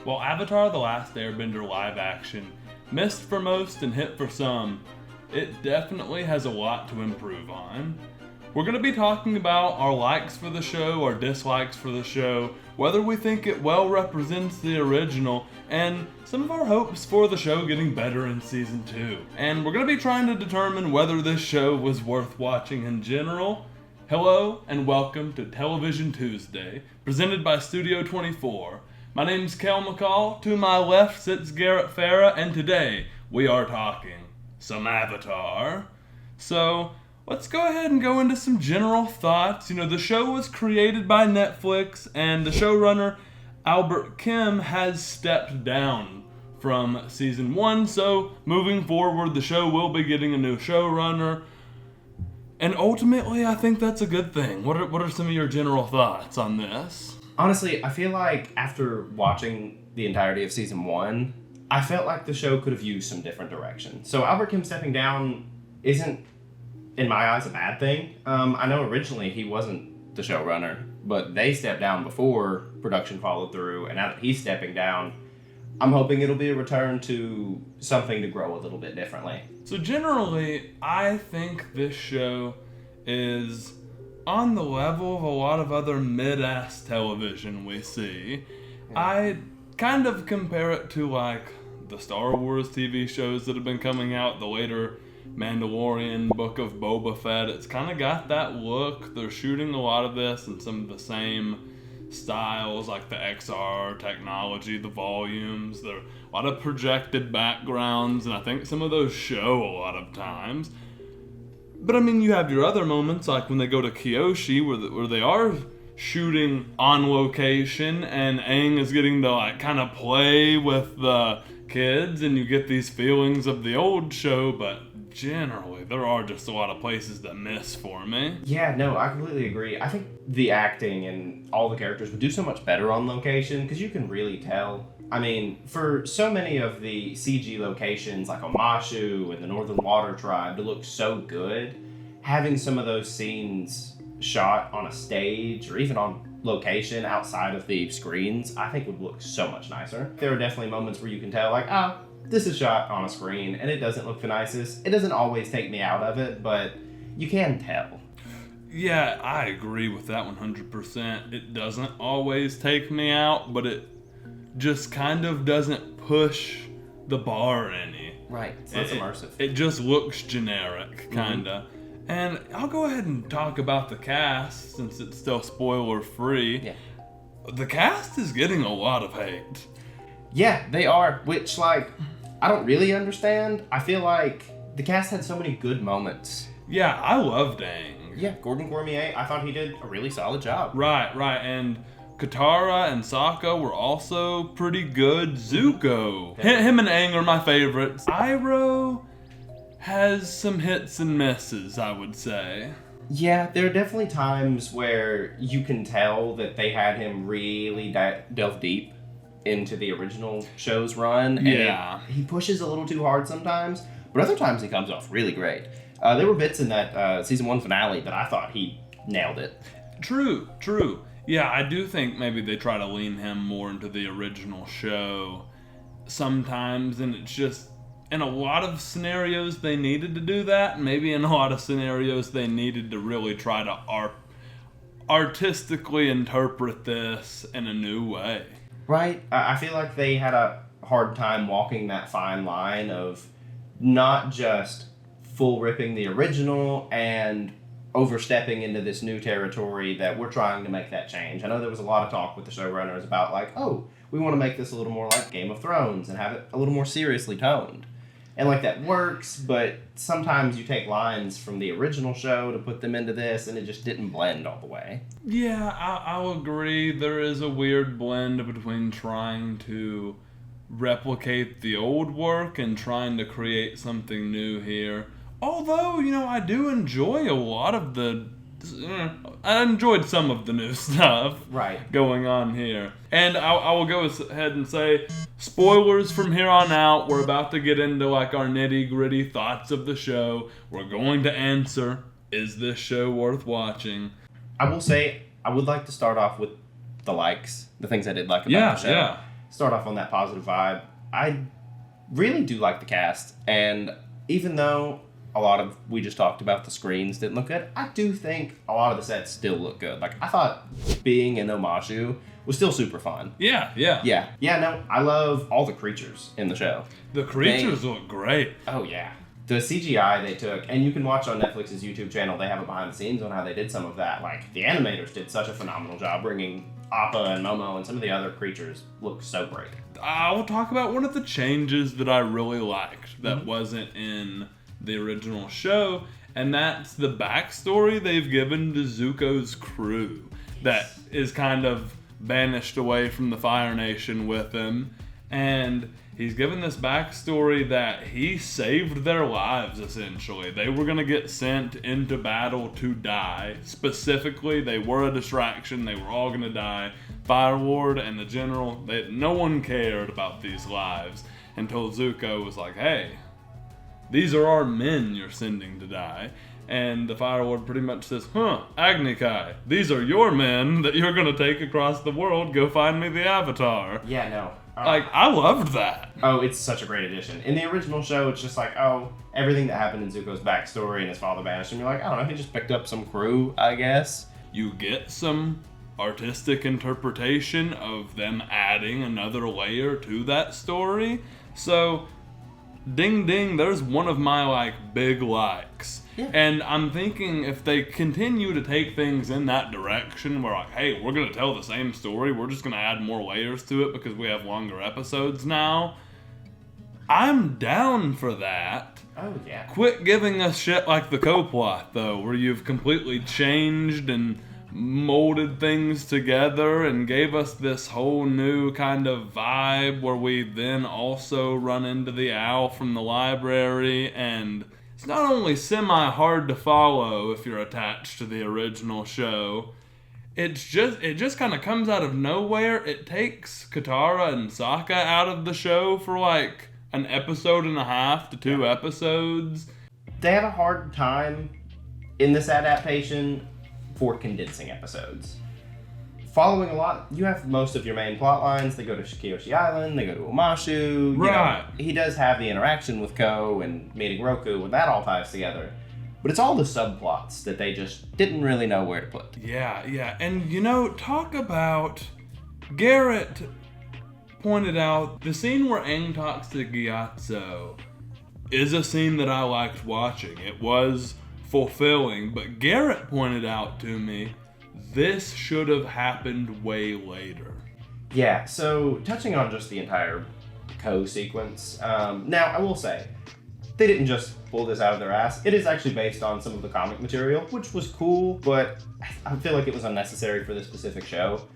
While Avatar: The Last Airbender live action missed for most and hit for some, it definitely has a lot to improve on. We're going to be talking about our likes for the show, our dislikes for the show, whether we think it well represents the original, and some of our hopes for the show getting better in Season 2. And we're going to be trying to determine whether this show was worth watching in general. Hello, and welcome to Television Tuesday, presented by Studio 24. My name's Kel McCall, to my left sits Garrett Farah, and today we are talking some Avatar. So, let's go ahead and go into some general thoughts. The show was created by Netflix, and the showrunner, Albert Kim, has stepped down from Season 1, so moving forward, the show will be getting a new showrunner. And ultimately, I think that's a good thing. What are some of your general thoughts on this? Honestly, I feel like after watching the entirety of Season 1, I felt like the show could have used some different direction. So Albert Kim stepping down isn't, in my eyes, a bad thing. I know originally he wasn't the showrunner, but they stepped down before production followed through, and now that he's stepping down, I'm hoping it'll be a return to something to grow a little bit differently. So generally, I think this show is on the level of a lot of other mid-ass television we see. Yeah. I kind of compare it to like the Star Wars TV shows that have been coming out, the later Mandalorian, Book of Boba Fett. It's kind of got that look. They're shooting a lot of this in some of the same styles, like the XR technology, the volumes. There are a lot of projected backgrounds, and I think some of those show a lot of times. But I mean, you have your other moments, like when they go to Kyoshi, where they are shooting on location, and Aang is getting to like kind of play with the kids, and you get these feelings of the old show. But generally, there are just a lot of places that miss for me. Yeah, no, I completely agree. I think the acting and all the characters would do so much better on location, because you can really tell. I mean, for so many of the CG locations like Omashu and the Northern Water Tribe to look so good, having some of those scenes shot on a stage or even on location outside of the screens, I think would look so much nicer. There are definitely moments where you can tell, like, this is shot on a screen and it doesn't look the nicest. It doesn't always take me out of it, but you can tell. Yeah, I agree with that 100%. It doesn't always take me out, but it just kind of doesn't push the bar any. Right, so it's immersive. It just looks generic, kinda. Mm-hmm. And I'll go ahead and talk about the cast, since it's still spoiler-free. Yeah. The cast is getting a lot of hate. Yeah, they are, which, I don't really understand. I feel like the cast had so many good moments. Yeah, I loved Aang. Yeah, Gordon Cormier, I thought he did a really solid job. Right, and Katara and Sokka were also pretty good. Zuko. Him and Aang are my favorites. Iroh has some hits and misses, I would say. Yeah, there are definitely times where you can tell that they had him really delve deep into the original show's run. Yeah. And he pushes a little too hard sometimes, but other times he comes off really great. There were bits in that Season 1 finale that I thought he nailed it. True. Yeah, I do think maybe they try to lean him more into the original show sometimes, and it's just, in a lot of scenarios they needed to do that, and maybe in a lot of scenarios they needed to really try to artistically interpret this in a new way. Right. I feel like they had a hard time walking that fine line of not just full ripping the original and overstepping into this new territory that we're trying to make that change. I know there was a lot of talk with the showrunners about we want to make this a little more like Game of Thrones and have it a little more seriously toned. And that works, but sometimes you take lines from the original show to put them into this and it just didn't blend all the way. Yeah, I'll agree. There is a weird blend between trying to replicate the old work and trying to create something new here. Although, I do enjoy a lot of I enjoyed some of the new stuff going on here. And I will go ahead and say, spoilers from here on out. We're about to get into our nitty-gritty thoughts of the show. We're going to answer, is this show worth watching? I will say, I would like to start off with the likes, the things I did like about the show. Yeah. start off on that positive vibe. I really do like the cast, and even though we just talked about the screens didn't look good, I do think a lot of the sets still look good. Like, I thought being in Omashu was still super fun. Yeah. No, I love all the creatures in the show. The creatures look great. Oh, yeah. The CGI they took, and you can watch on Netflix's YouTube channel, they have a behind the scenes on how they did some of that. Like, the animators did such a phenomenal job bringing Appa and Momo and some of the other creatures look so great. I will talk about one of the changes that I really liked that wasn't in the original show, and that's the backstory they've given to Zuko's crew that is kind of banished away from the Fire Nation with him, and he's given this backstory that he saved their lives, essentially. They were going to get sent into battle to die. Specifically, they were a distraction. They were all going to die. Fire Lord and the General, no one cared about these lives until Zuko was like, hey, these are our men you're sending to die. And the Fire Lord pretty much says, Agni Kai, these are your men that you're going to take across the world. Go find me the Avatar. Yeah, no. I loved that. Oh, it's such a great addition. In the original show, it's just like, everything that happened in Zuko's backstory and his father banished him, you're like, I don't know, he just picked up some crew, I guess. You get some artistic interpretation of them adding another layer to that story. So, ding ding, there's one of my, big likes. Yeah. And I'm thinking if they continue to take things in that direction, we're like, hey, we're going to tell the same story. We're just going to add more layers to it because we have longer episodes now. I'm down for that. Oh, yeah. Quit giving us shit like the co-plot, though, where you've completely changed and molded things together and gave us this whole new kind of vibe where we then also run into the owl from the library, and it's not only semi-hard to follow if you're attached to the original show, it just kind of comes out of nowhere. It takes Katara and Sokka out of the show for an episode and a half to 2 episodes. They have a hard time in this adaptation for condensing episodes. Following a lot, you have most of your main plot lines. They go to Kyoshi Island, they go to Omashu. Right. He does have the interaction with Ko and meeting Roku, and that all ties together. But it's all the subplots that they just didn't really know where to put. Yeah. And, talk about... Garrett pointed out the scene where Aang talks to Gyatso is a scene that I liked watching. It was fulfilling, but Garrett pointed out to me this should have happened way later. Yeah, so touching on just the entire Ko sequence, now I will say, they didn't just pull this out of their ass. It is actually based on some of the comic material, which was cool, but I feel like it was unnecessary for this specific show.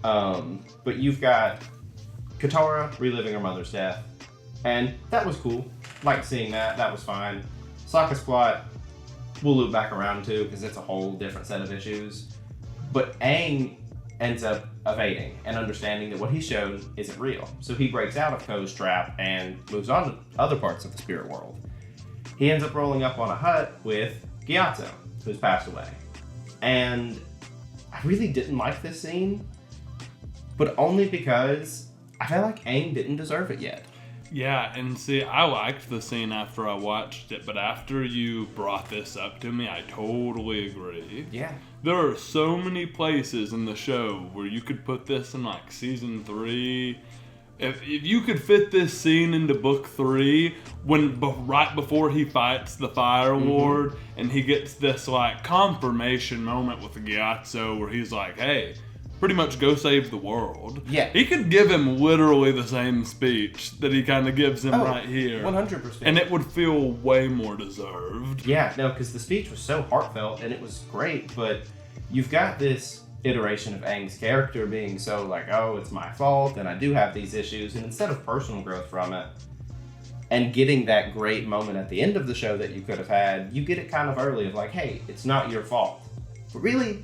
But you've got Katara reliving her mother's death, and that was cool. Liked seeing that, that was fine. Sokka's plot, we'll loop back around to, because it's a whole different set of issues. But Aang ends up evading and understanding that what he showed isn't real. So he breaks out of Ko's trap and moves on to other parts of the spirit world. He ends up rolling up on a hut with Gyatso, who's passed away. And I really didn't like this scene, but only because I felt like Aang didn't deserve it yet. Yeah, and see, I liked the scene after I watched it, but after you brought this up to me, I totally agree. Yeah. There are so many places in the show where you could put this in season 3. If you could fit this scene into book 3, right before he fights the Fire Lord, and he gets this confirmation moment with Gyatso where he's like, hey, pretty much go save the world. Yeah. He could give him literally the same speech that he kind of gives him right here. 100%. And it would feel way more deserved. Yeah, no, because the speech was so heartfelt and it was great, but you've got this iteration of Aang's character being so it's my fault and I do have these issues, and instead of personal growth from it and getting that great moment at the end of the show that you could have had, you get it kind of early of hey, it's not your fault. But really,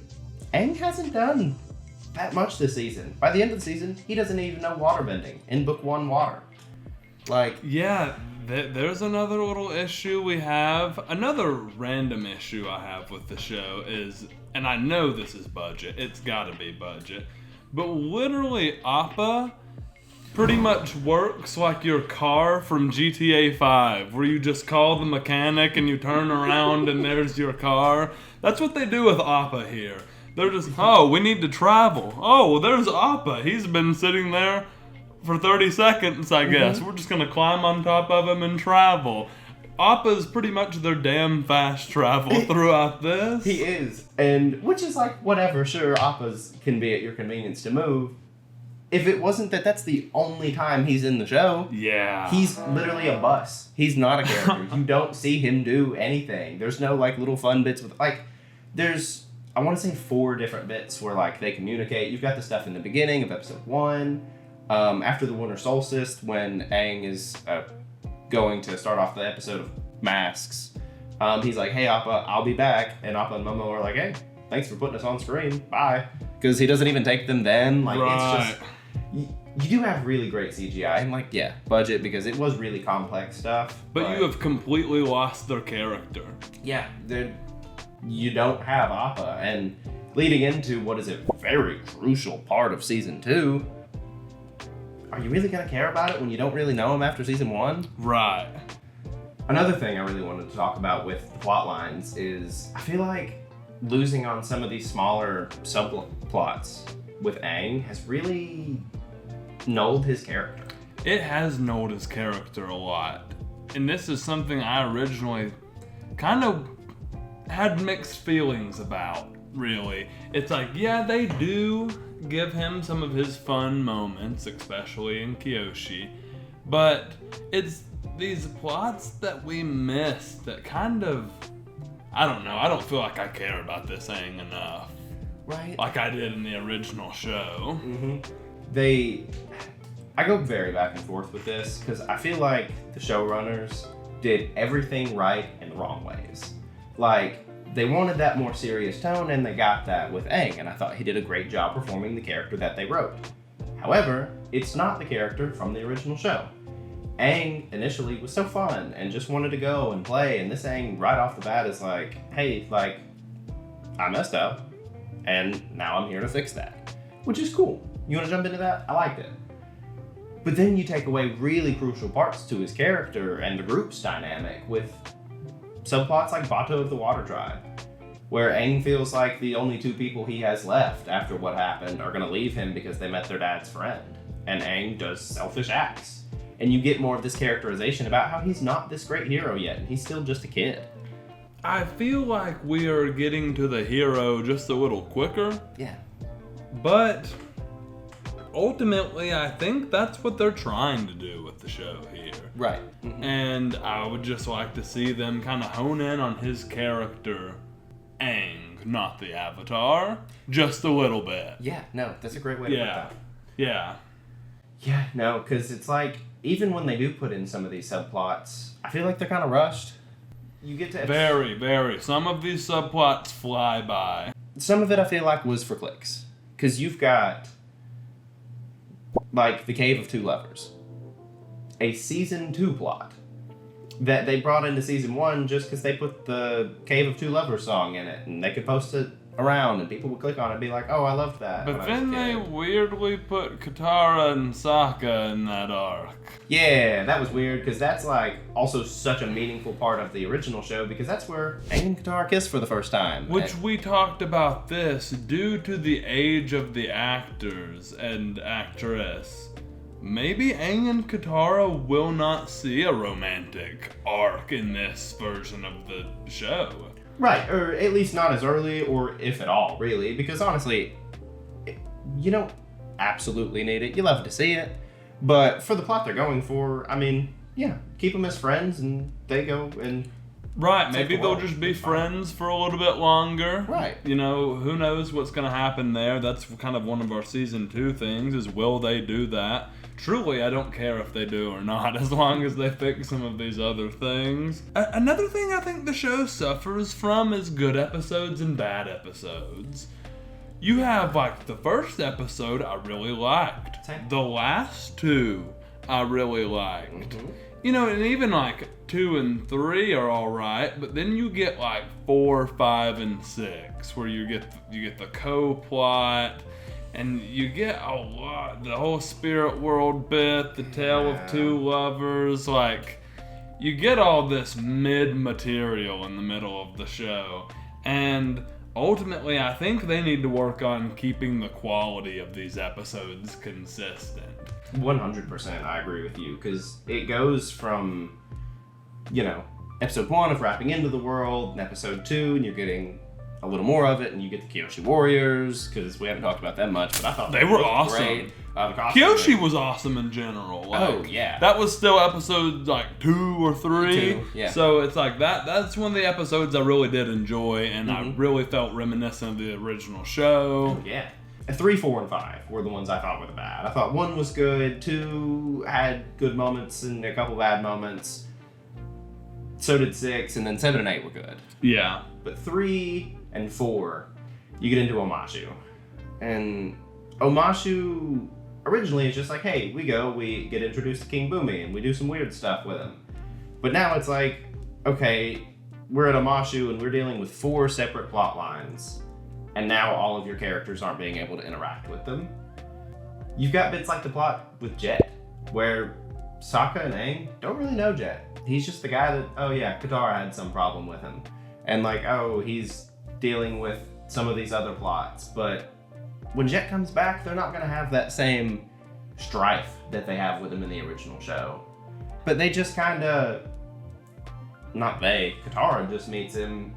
Aang hasn't done that much this season. By the end of the season, he doesn't even know waterbending in book 1 water. Yeah, there's another little issue we have. Another random issue I have with the show is, and I know this is budget, it's gotta be budget, but literally Appa pretty much works like your car from GTA 5, where you just call the mechanic and you turn around and there's your car. That's what they do with Appa here. They're just, oh, we need to travel. Oh, well, there's Appa. He's been sitting there for 30 seconds, I guess. We're just going to climb on top of him and travel. Appa's pretty much their damn fast travel throughout this. He is. And which is like, whatever, sure, Appa's can be at your convenience to move. If it wasn't that that's the only time he's in the show, yeah, he's literally a bus. He's not a character. You don't see him do anything. There's no like little fun bits with there's I want to say 4 different bits where like they communicate. You've got the stuff in the beginning of episode 1, after the winter solstice when Aang is going to start off the episode of Masks. He's like, "Hey Appa, I'll be back," and Appa and Momo are like, "Hey, thanks for putting us on screen. Bye." Because he doesn't even take them then. Like right. It's just. You do have really great CGI and budget because it was really complex stuff. But you have completely lost their character. Yeah, you don't have Appa, and leading into what is a very crucial part of season 2. Are you really gonna care about it when you don't really know him after season 1? Right. Another thing I really wanted to talk about with the plot lines is I feel like losing on some of these smaller subplots with Aang has really nulled his character. It has nulled his character a lot. And this is something I originally kind of had mixed feelings about, really. It's like, yeah, they do give him some of his fun moments, especially in Kyoshi. But it's these plots that we missed that kind of, I don't know, I don't feel like I care about this Aang enough. Right. Like I did in the original show. I go very back and forth with this because I feel like the showrunners did everything right in the wrong ways. Like, they wanted that more serious tone and they got that with Aang, and I thought he did a great job performing the character that they wrote. However, it's not the character from the original show. Aang initially was so fun and just wanted to go and play, and this Aang right off the bat is like, hey, I messed up. And now I'm here to fix that. Which is cool. You want to jump into that? I liked it. But then you take away really crucial parts to his character and the group's dynamic with subplots like Bato of the Water Tribe, where Aang feels like the only 2 people he has left after what happened are going to leave him because they met their dad's friend. And Aang does selfish acts. And you get more of this characterization about how he's not this great hero yet, and he's still just a kid. I feel like we are getting to the hero just a little quicker. Yeah. But ultimately, I think that's what they're trying to do with the show here. Right. And I would just like to see them kind of hone in on his character, Aang, not the Avatar, just a little bit. Yeah, no, that's a great way to put that. Yeah. Yeah, no, because it's like, even when they do put in some of these subplots, I feel like they're kind of rushed. You get to... Very, very. Some of these subplots fly by. Some of it I feel like was for clicks. Because you've got, the Cave of Two Lovers. A season 2 plot that they brought into season 1 just because they put the Cave of Two Lovers song in it, and they could post it around and people would click on it and be like, oh, I loved that. But then they weirdly put Katara and Sokka in that arc. Yeah, that was weird because that's also such a meaningful part of the original show because that's where Aang and Katara kissed for the first time. Which we talked about this, due to the age of the actors and actress. Maybe Aang and Katara will not see a romantic arc in this version of the show. Right, or at least not as early, or if at all, really, because honestly, you don't absolutely need it. You love to see it, but for the plot they're going for, I mean, yeah, keep them as friends, and they go and... Right, maybe they'll just be friends for a little bit longer. Right. You know, who knows what's going to happen there. That's kind of one of our season 2 things, is will they do that? Truly, I don't care if they do or not, as long as they fix some of these other things. Another thing I think the show suffers from is good episodes and bad episodes. You have, the first episode I really liked. Same. The last 2 I really liked. Mm-hmm. You know, and even 2 and 3 are all right, but then you get 4, 5, and 6, where you get the co-plot, And you get a lot, the whole spirit world bit, the tale of two lovers, like, you get all this mid-material in the middle of the show. And ultimately, I think they need to work on keeping the quality of these episodes consistent. 100% I agree with you, because it goes from, episode 1 of wrapping into the world, and episode 2, and you're getting a little more of it, and you get the Kyoshi Warriors, because we haven't talked about them much, but I thought they were awesome. Great. Kyoshi was awesome in general. Like, yeah. That was still episode 2 or 3. 2, yeah. So it's like that's one of the episodes I really did enjoy, and I really felt reminiscent of the original show. Oh, yeah. 3, 4, and 5 were the ones I thought were the bad. I thought 1 was good, 2 had good moments and a couple bad moments. So did 6, and then 7 and 8 were good. Yeah. But 3 and 4, you get into Omashu. And Omashu originally is just like, hey, we get introduced to King Boomy, and we do some weird stuff with him. But now it's like, okay, we're at Omashu, and we're dealing with 4 separate plot lines. And now all of your characters aren't being able to interact with them. You've got bits like the plot with Jet, where Sokka and Aang don't really know Jet. He's just the guy that, Katara had some problem with him. And he's dealing with some of these other plots. But when Jet comes back, they're not going to have that same strife that they have with him in the original show. But they just kind of, Katara just meets him,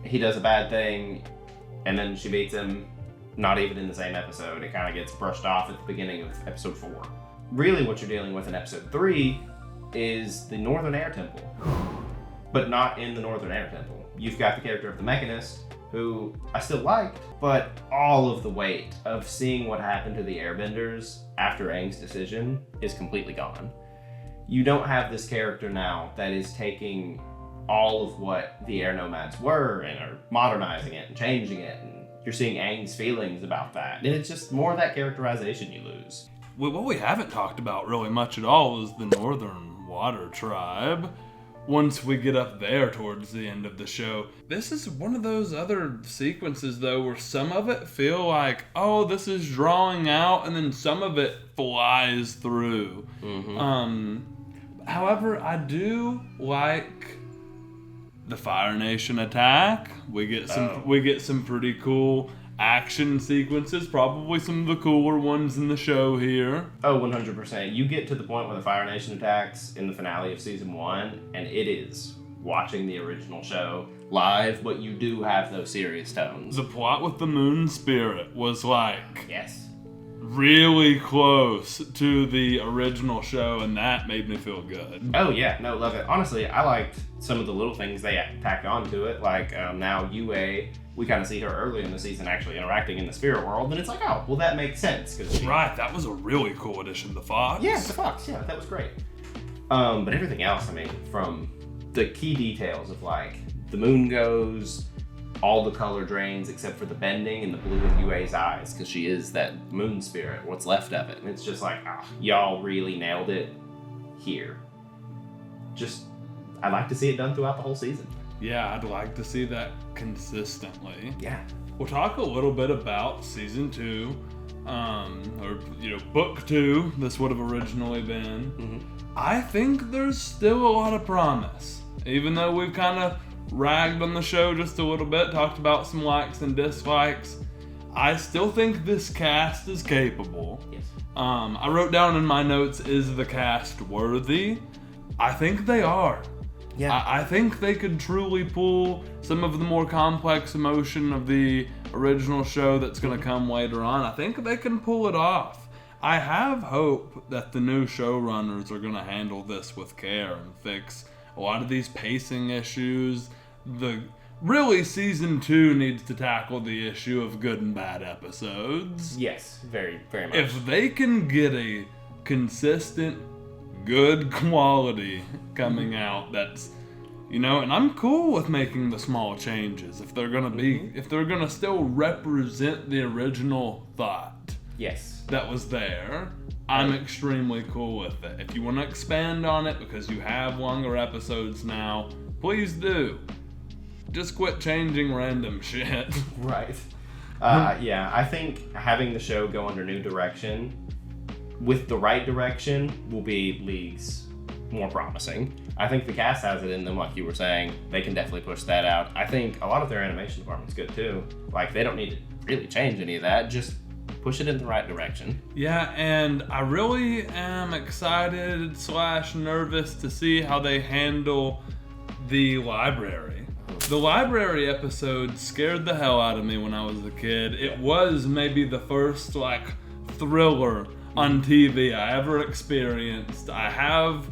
he does a bad thing, and then she beats him, not even in the same episode. It kind of gets brushed off at the beginning of episode 4. Really what you're dealing with in episode 3 is the Northern Air Temple, but not in the Northern Air Temple. You've got the character of the Mechanist, who I still liked, but all of the weight of seeing what happened to the Airbenders after Aang's decision is completely gone. You don't have this character now that is taking all of what the Air Nomads were and are modernizing it and changing it, and you're seeing Aang's feelings about that. And it's just more of that characterization you lose. Well, what we haven't talked about really much at all is the Northern Water Tribe. Once we get up there towards the end of the show, this is one of those other sequences though where some of it feel like, oh, this is drawing out, and then some of it flies through. However, I do like the Fire Nation attack. We get some pretty cool action sequences, probably some of the cooler ones in the show here. Oh, 100%. You get to the point where the Fire Nation attacks in the finale of season 1, and it is watching the original show live, but you do have those serious tones. The plot with the Moon Spirit was yes, really close to the original show, and that made me feel good. Oh yeah, no, love it. Honestly, I liked some of the little things they tacked onto it, like now Yue, we kind of see her early in the season actually interacting in the spirit world, and it's like, oh, well, that makes sense. Right, that was a really cool addition, the Fox. Yeah, the Fox, yeah, that was great. But everything else, from the key details of the moon goes, all the color drains except for the bending and the blue in Yue's eyes, because she is that moon spirit, what's left of it. And it's just like, y'all really nailed it here. I'd like to see it done throughout the whole season. Yeah, I'd like to see that consistently. Yeah. We'll talk a little bit about season 2, book 2, this would have originally been. I think there's still a lot of promise. Even though we've kind of ragged on the show just a little bit, talked about some likes and dislikes, I still think this cast is capable. Yes. I wrote down in my notes, is the cast worthy? I think they are. Yeah. I think they could truly pull some of the more complex emotion of the original show that's going to come later on. I think they can pull it off. I have hope that the new showrunners are going to handle this with care and fix a lot of these pacing issues. Really, season 2 needs to tackle the issue of good and bad episodes. Yes, very, very much. If they can get a consistent, good quality coming out, that's, and I'm cool with making the small changes if they're gonna be, if they're gonna still represent the original thought. Yes. That was there. I'm extremely cool with it. If you want to expand on it because you have longer episodes now, please do. Just quit changing random shit. Right. Yeah, I think having the show go under new direction, with the right direction, will be leagues more promising. I think the cast has it in them, like you were saying. They can definitely push that out. I think a lot of their animation department's good too. Like, they don't need to really change any of that. Just push it in the right direction. Yeah, and I really am excited / nervous to see how they handle the library. The library episode scared the hell out of me when I was a kid. It was maybe the first thriller on TV I ever experienced. I have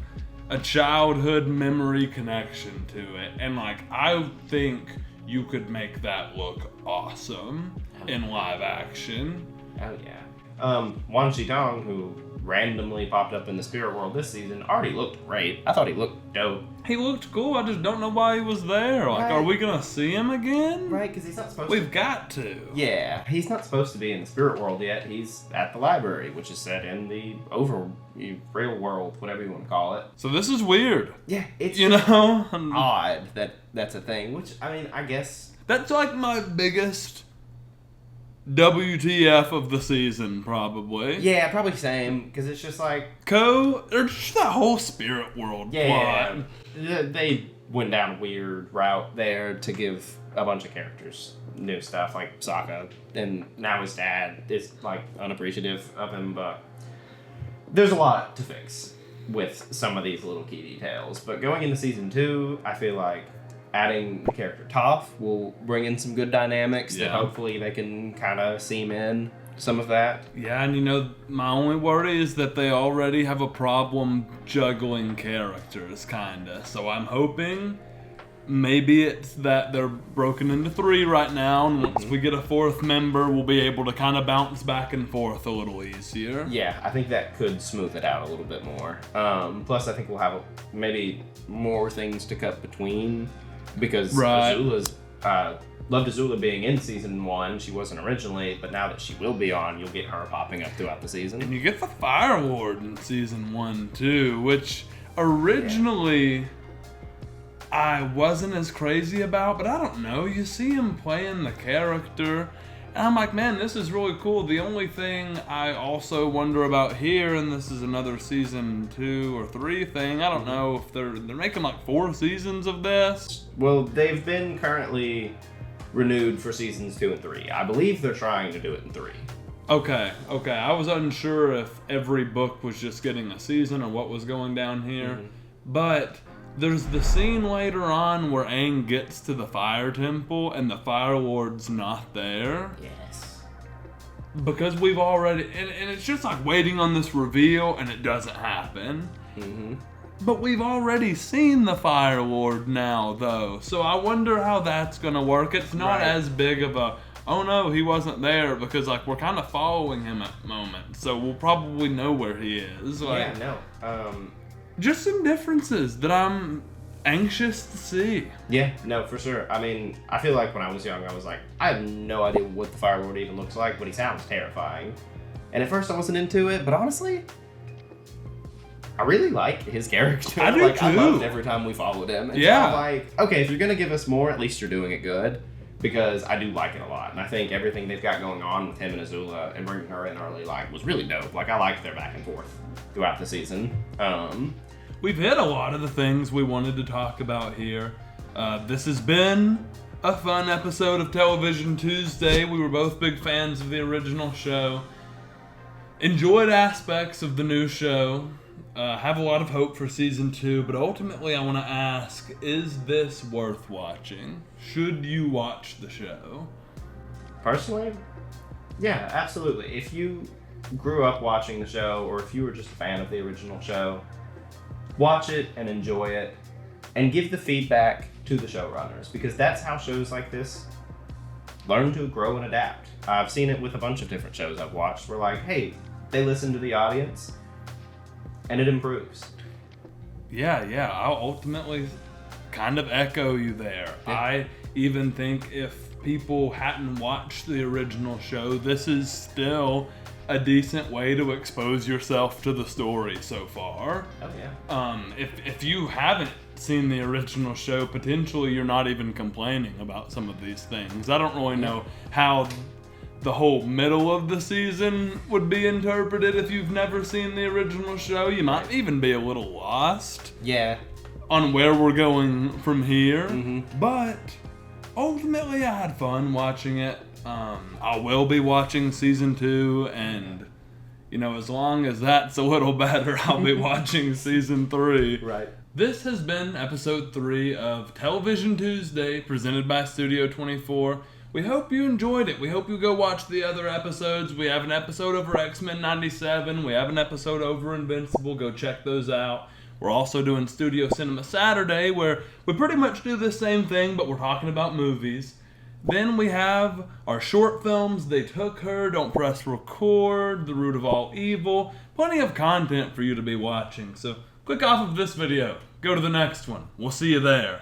a childhood memory connection to it, and I think you could make that look awesome in live action. Oh yeah. Wan Shi-tong, who randomly popped up in the spirit world this season, already looked great. I thought he looked dope. He looked cool. I just don't know why he was there. Right. Are we gonna see him again? Right, because he's not supposed We've got to. Yeah, he's not supposed to be in the spirit world yet. He's at the library, which is set in the real world, whatever you want to call it. So this is weird. Yeah, it's odd that that's a thing, which, I mean, I guess... That's my biggest WTF of the season, probably. Yeah, probably same, because it's just like... or just that whole spirit world plot. They went down a weird route there to give a bunch of characters new stuff, like Sokka, and now his dad is, unappreciative of him, but there's a lot to fix with some of these little key details. But going into season 2, I feel like adding the character Toph will bring in some good dynamics that hopefully they can kind of seam in some of that. Yeah, and my only worry is that they already have a problem juggling characters, kinda. So I'm hoping maybe it's that they're broken into 3 right now, and once we get a 4th member, we'll be able to kind of bounce back and forth a little easier. Yeah, I think that could smooth it out a little bit more. Plus, I think we'll have maybe more things to cut between. Because Azula's loved Azula being in season 1. She wasn't originally, but now that she will be on, you'll get her popping up throughout the season. And you get the Fire Lord in season 1 too, which originally I wasn't as crazy about, but I don't know. You see him playing the character, and I'm like, man, this is really cool. The only thing I also wonder about here, and this is another season 2 or 3 thing, I don't know if they're making 4 seasons of this. Well, they've been currently renewed for seasons 2 and 3. I believe they're trying to do it in 3. Okay. I was unsure if every book was just getting a season or what was going down here. But there's the scene later on where Aang gets to the Fire Temple and the Fire Lord's not there. Yes. Because we've already... And it's just waiting on this reveal and it doesn't happen. But we've already seen the Fire Lord now, though. So I wonder how that's going to work. It's not as big of a, oh no, he wasn't there, because we're kind of following him at the moment. So we'll probably know where he is. Just some differences that I'm anxious to see. Yeah, no, for sure. I mean, I feel like when I was young, I was like, I have no idea what the Fire Lord even looks like, but he sounds terrifying. And at first I wasn't into it, but honestly, I really like his character. I do too. I loved every time we followed him. And so I'm like, okay, if you're going to give us more, at least you're doing it good. Because I do like it a lot. And I think everything they've got going on with him and Azula and bringing her in early was really dope. I liked their back and forth throughout the season. We've hit a lot of the things we wanted to talk about here. This has been a fun episode of Television Tuesday. We were both big fans of the original show. Enjoyed aspects of the new show. Have a lot of hope for season 2, but ultimately I want to ask, is this worth watching? Should you watch the show? Personally, yeah, absolutely. If you grew up watching the show, or if you were just a fan of the original show, watch it and enjoy it, and give the feedback to the showrunners, because that's how shows like this learn to grow and adapt. I've seen it with a bunch of different shows I've watched where hey, they listen to the audience, and it improves. Yeah, I'll ultimately kind of echo you there. Yeah. I even think if people hadn't watched the original show, this is still a decent way to expose yourself to the story so far. Oh yeah. If you haven't seen the original show, potentially you're not even complaining about some of these things. I don't really know how the whole middle of the season would be interpreted if you've never seen the original show. You might even be a little lost Yeah. on where we're going from here. Mm-hmm. But ultimately, I had fun watching it. I will be watching season 2, and as long as that's a little better, I'll be watching season 3. Right. This has been episode 3 of Television Tuesday, presented by Studio 24. We hope you enjoyed it. We hope you go watch the other episodes. We have an episode over X-Men 97. We have an episode over Invincible. Go check those out. We're also doing Studio Cinema Saturday, where we pretty much do the same thing, but we're talking about movies. Then we have our short films, They Took Her, Don't Press Record, The Root of All Evil. Plenty of content for you to be watching. So click off of this video. Go to the next one. We'll see you there.